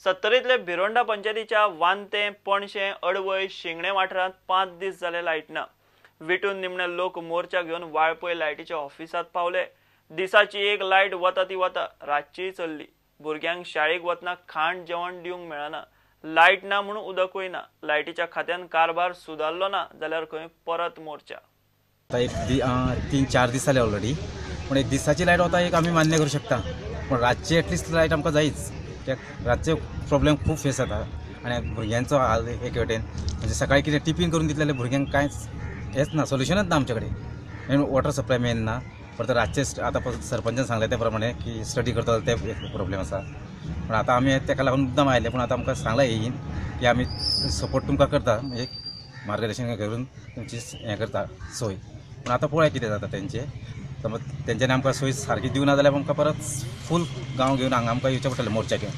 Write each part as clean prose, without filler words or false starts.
सत्तरीतले भिरोंडा पंचायतीच्या वांते, पणशे, अडवय, शिंगणे वाठारांत 5 दीस जाले लायट ना। विटून निमणे लोक मोर्चा घेवन वाळपय लायटीच्या ऑफिसात पावले। दिसाची एक लायट वता ती वता रातची चल्ली। भुरग्यांक शाळेक वतना खाण जेवण दिवंक मेळना। लायट ना म्हणून उदकूय ना। लायटीच्या खात्यान कारभार सुदारलो ना जाल्यार खंय परत मोर्चा। एक 3-4 दीस जाले ऑलरेडी, पण एक दिसाची लायट वता एक आम्ही मान्य करू शकता, पण रातची एटलिस्ट लायट आमकां जायच। रातचे प्रॉब्लेम खूप फेस जाता आणि भुरग्यांचो हाल एक वाटेन म्हणजे सकाळी कितें टिफीन करून दितले भुरग्यांक कांयच हेच ना, सोल्युशनच ना आमचे कडेन। वॉटर सप्लाय मेन ना, परत रातचे आता सरपंचान सांगले त्या प्रमाणे की स्टडी करता ते प्रॉब्लेम आसा। पण आता आमी तेका लागून मुद्दाम आयले, पण आता आमकां सांगला येईन की आमी सपोर्ट तुमकां करता, म्हणजे मार्गदर्शन करून तुमची हें करता सोय। पण आता पळय कितें जाता तेंचे, समज तेंच्यांनी आमकां सोय सारकी दिवना जाल्यार आमकां परत फूल गांव घेवन हांगा आमकां येवचें पडटलें मोर्चा घेवन,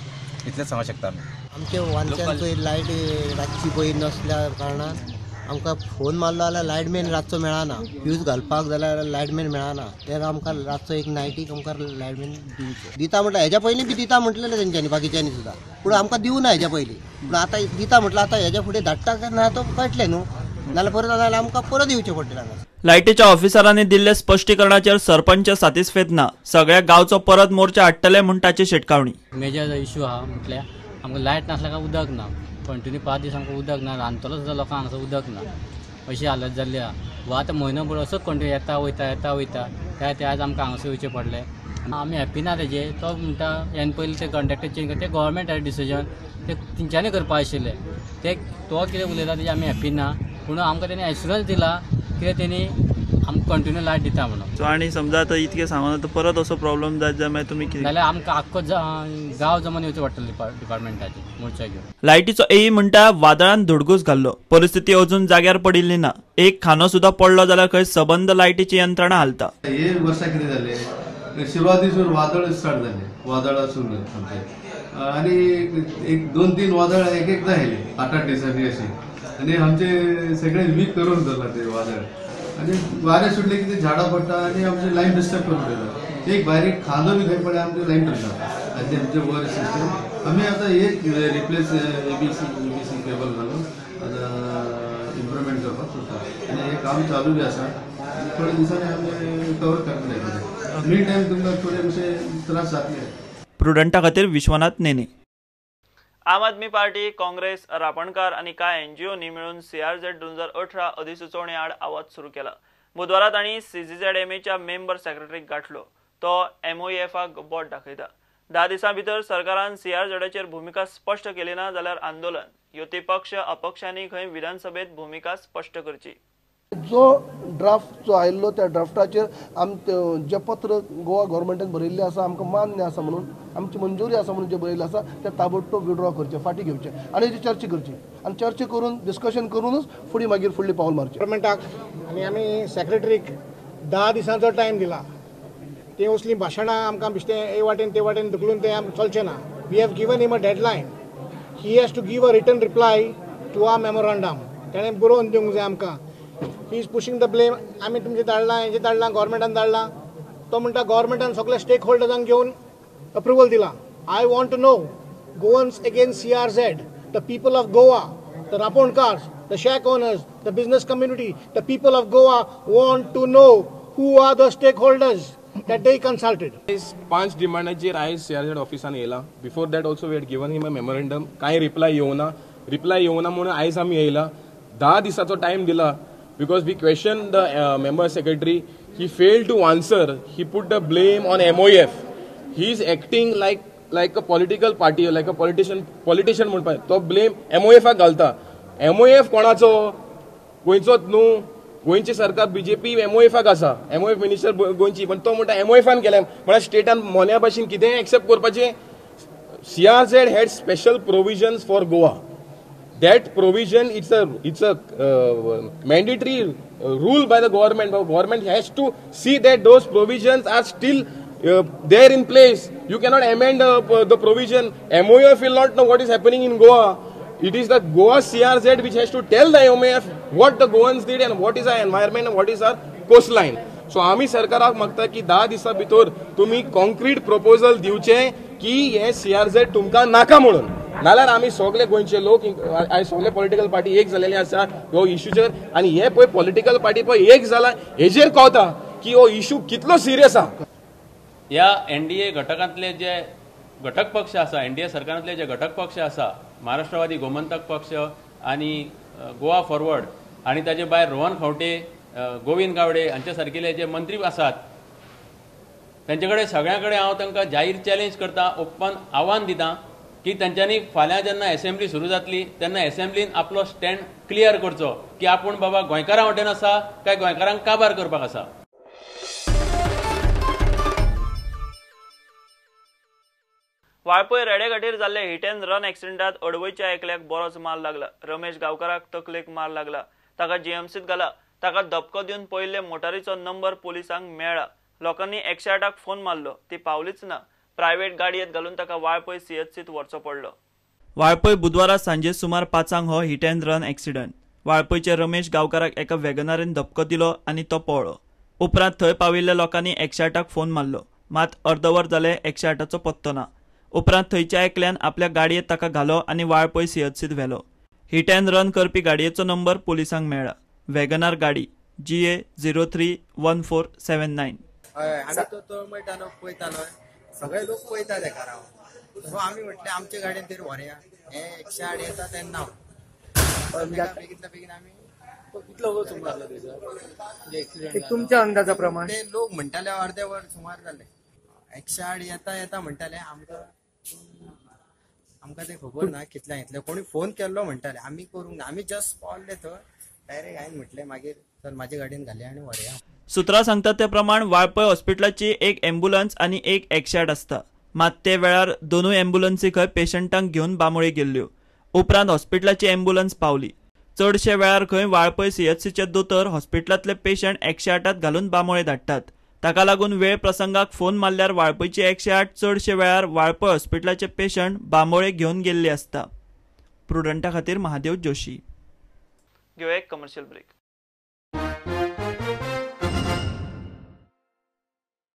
इतलेंच सांगूंक शकता आमी। आमचे वांच्यान पळय लायट रातची पळय नसल्या कारणान आमकां फोन मारलो जाल्यार लायटमॅन रातचो मेळना, फ्यूज घालपाक जाल्यार लायटमॅन मेळना। तेका आमकां रातचो एक नायटीक आमकां लायटमॅन दिता म्हटल्यार हेज्या पयलीं बी दिता म्हटलेलें तेंच्यांनी बाकीच्यांनी सुद्दां, पूण आमकां दिवना हेज्या पयलीं। पूण आतां दिता म्हटल्यार आतां हेज्या फुडें धाडटा काय ना तो कळटलें न्हू, नाल्यार परत जाल्यार आमकां परत येवचें पडटलें हांगा। लायटीच्या ऑफिसरांनी दिल्ले स्पश्टीकरणाचेर सरपंच सातिस्फेद ना। सगळ्या गांवचो परत मोर्चा हाडटले म्हूण ताची शिटकावणी। मेजर इश्यू आहा म्हटल्यार आमकां लायट नासल्या काय उदक ना, कंटिन्यू 5 दीस आमकां उदक ना, रांदतलो सुद्दां लोकांक हांगासर उदक ना, अशी हालत जाल्ली आहा। वो आतां म्हयनोभर असोच कंटिन्यू येता वयता ते आज आमकां हांगासर येवचें पडलें। आमी हॅप्पी ना तेजे, तो म्हणटा हेन पयलीं ते कॉन्ट्रॅक्टर चेंज करता, ते गव्हर्मेंट डिसिजन ते तेंच्यांनी करपा आशिल्लें, ते तो कितें उलयता तेजे आमी हॅप्पी ना। पूण आमकां तेणी एश्युरन्स दिला कितें तेणी आमकां कंटिन्यू लायट दिता म्हणून। सो आनी समजा आतां इतकें सांगून आतां परत असो प्रॉब्लेम जायत जाल्यार मागीर तुमी कितें? जाल्यार आमकां आख्खो गांव जमोन येवचें पडटलें डिपार्टमेंटाचें मोर्चा घेवन। लायटीचो एई म्हणटा वादळान धुडगूस घाल्लो, परिस्थिती अजून जाग्यार पडिल्ली ना। एक खानो सुद्दां पडलो जाल्यार खंय सबंद लायटीची यंत्रणा हालता। हे वर्सा कितें जालें, सुरवातीसून वादळ स्टार्ट जालें, वादळा सुरू आमचे, आणि एक 2-3 वादळ एकदां येयले 8-8 दिसांनी अशी, आणि आमचे सगळे वीक करून दवरला ते वादळ। आणि वारे सुटले की ते झाडां पडटा आणि आमची लायन डिस्टर्ब करून देता। एक भायर एक खांदो बी खंय पडले आमची लायन करता, आनी आमचे वर सिस्टम आमी आतां एक रिप्लेस एबीसी केबल घालून आतां इम्प्रुवमेंट करपाक सोदता, आनी हे काम चालू बी आसा। थोड्या दिसांनी आमी कवर करतले। मिड टायम तुमकां थोडे मातशे त्रास जातले। प्रुडंटा खातीर विश्वनाथ नेने। आम आदमी पार्टी, काँग्रेस, रापणकार आणि कांय एनजीओनी मिळून CRZ 2018 अधिसुचोवणे आड आवाज सुरू केला। बुधवारा तांणी CCZMAच्या मेंबर सेक्रेटरीक गाठलो, तो MOEFक बोट दाखयता। 10 दिसां भितर सरकारान CRZचेर भूमिका स्पश्ट केली ना जाल्यार आंदोलन। युती पक्ष अपक्षांनी खंय विधानसभेत भूमिका स्पश्ट करची। जो ड्राफ्ट जो आयिल्लो त्या ड्राफ्टाचेर जे पत्र गोवा गव्हर्मेंटान बरयल्लें आसा आमकां मान्य आसा म्हणून, आमची मंजुरी आसा म्हणून जे बरयल्लें आसा ते ताबडतोब विड्रॉ करचे, फाटी घेवचे आनी हेची चर्चा करची, आनी चर्चा करून डिस्कशन करूनच फुडें मागीर फुडली पावल मारची। गव्हर्मेंटाक आनी आमी सेक्रेटरीक 10 दिसांचो टायम दिला। ते असली भाशणां आमकां बिश्तें हे वाटेन ते वाटेन धुकलून ते आमकां चलचें ना। We have given him a deadline, he has to give a written reply to our memorandum. ताणें बरोवन दिवंक जाय आमकां। He is pushing the blame, आमी तुमचे धाडला, हेजे धाडला, गव्हर्मेंटान धाडला। तो म्हणटा गव्हर्मेंटान सगळ्या स्टेक होल्डर्सांक घेवन अप्रुवल दिला। I want to know Goans against CRZ, the people of Goa, the रापोणकार्स, the shack owners, the business community, the people of Goa want to know who are the stakeholders that they consulted. 5 डिमांडाचेर आयज CRZ ऑफिसान येयला। Before that also we had given him a memorandum, कांय reply येवना म्हणून आयज आमी येयला। 10 दिसाचो टायम दिला because we questioned the member secretary. He failed to answer. He put the blame on MOEF. He is acting like a political party, like a politician म्हणपाक तो blame MOEFक घालता। MOEF कोणाचो? गोंयचोच न्हू, गोंयची सरकार BJP MOEFक आसा, MOEF मिनिस्टर गोंयची, पण तो म्हणटा MOEFन केलें म्हळ्यार स्टेटान मोन्या भाशेन कितें एक्सेप्ट करपाचें। CRZ had special provisions for Goa. That provision, it's a mandatory rule by the government. The government has to see that those provisions are still there in place. You cannot amend the provision. MOEF will not know what is happening in Goa. It is the Goa CRZ which has to tell the MOEF what the Goans did and what is our environment and what is our coastline. So आम्ही सरकाराक मागता की 10 दिसा भितर तुम्ही concrete proposal दिवचे की हे CRZ तुमकां नाका म्हणून। नाल्यार आमी सगळे गोंयचे लोक आयज सगळे पॉलिटिकल पार्टी एक जालेले आसा ह्यो इश्यूचेर आनी हे पळय पॉलिटिकल पार्टी पळय एक जाला हेजेर कळटा की हो इश्यू कितलो सिरियस आसा. ह्या एनडीए घटकांतले जे घटक पक्ष आसा एनडीए सरकारांतले जे घटक पक्ष आसा महाराष्ट्रवादी गोमंतक पक्ष आनी गोवा फॉरवर्ड आनी ताजे भायर रोहन खंवटे गोविंद गावडे हांचे सारकिले जे मंत्री आसात तांचे कडेन सगळ्यां कडेन हांव तांकां जाहीर चॅलेंज करता ओपन आव्हान दितां की तांच्यांनी फाल्यां जेन्ना असेंब्ली सुरू जातली तेन्ना असेंब्लीन आपलो स्टँड क्लियर करचो की आपूण बाबा गोंयकारां वाटेन आसा काय गोंयकारांक काबार करपाक आसा. वाळपय रेडेघाटीर जाल्ले हिट एंड रन एक्सिडेंटात अडवयच्या एकल्याक बरोच मार लागला. रमेश गांवकाराक तकलेक मार लागला. ताका जीएमसीत घाला. ताका धपको दिवन पयले मोटारीचो नंबर पुलिसांक मेळ्ळा. लोकांनी 108क फोन मारलो. ती पावलीच ना. प्रायव्हेट गाडयेत घालून ताका वाळपय सीएचसीत व्हरचो पडलो. वाळपय बुधवारा सांजे सुमार 5 हो हिट एंड रन एक्सिडेंट. वाळपयचे रमेश गांवकाराक एका वेगनारीन धपको दिलो आनी तो पळलो. उपरांत थंय पाविल्ल्या लोकांनी 108क फोन मारलो. मात अर्दवर जाले 108चो पत्तो ना. उपरांत थंयच्या एकल्यान आपल्या गाडयेत ताका घालो आनी वाळपय सीएचसीत व्हेलो. हिट एंड रन करपी गाडयेचो नंबर पुलिसांक मेळ्ळा. वेगनार गाडी GA 031479. आमी तो मेळटालो पळयतालो सगळे लोक पळयता तेका राव सो आमी म्हटलें आमचे गाडयेन तरी व्हरया हे 108 येता तेन्ना बेगीतल्या बेगीन आमी कितलो सुमार जालो तुमच्या अंदाजा प्रमाण ते लोक म्हणटाले अर्दे वर सुमार जाले 108 येता म्हणटाले आमकां ते खबर ना कितल्या येतले कोणी फोन केल्लो म्हणटाले आमी करूंक ना आमी जस्ट पावले थंय डायरेक्ट हांवें म्हटलें मागीर तर म्हाजे गाडयेन घालया आनी व्हरया. सुत्रां सांगतात ते प्रमाण वाळपय हॉस्पिटलाची एक एम्ब्युलन्स आनी एक 108 आसता. मात ते वेळार दोनूय एम्ब्युलन्सी खंय पेशंटांक घेवन बांबोळे गेल्ल्यो. उपरांत हॉस्पिटलाची एम्ब्युलन्स पावली. चडशे वेळार खंय वाळपय सीएचसीचे दोतोर हॉस्पिटलांतले पेशंट 108त घालून बांबोळे धाडटात. ताका लागून वेळ प्रसंगाक फोन मारल्यार वाळपयची 108 चडशे वेळार वाळपय हॉस्पिटलाचे पेशंट बांबोळे घेवन गेल्ले आसता. प्रुडंटा खातीर महादेव जोशी. घेऊ एक कमर्शियल ब्रेक.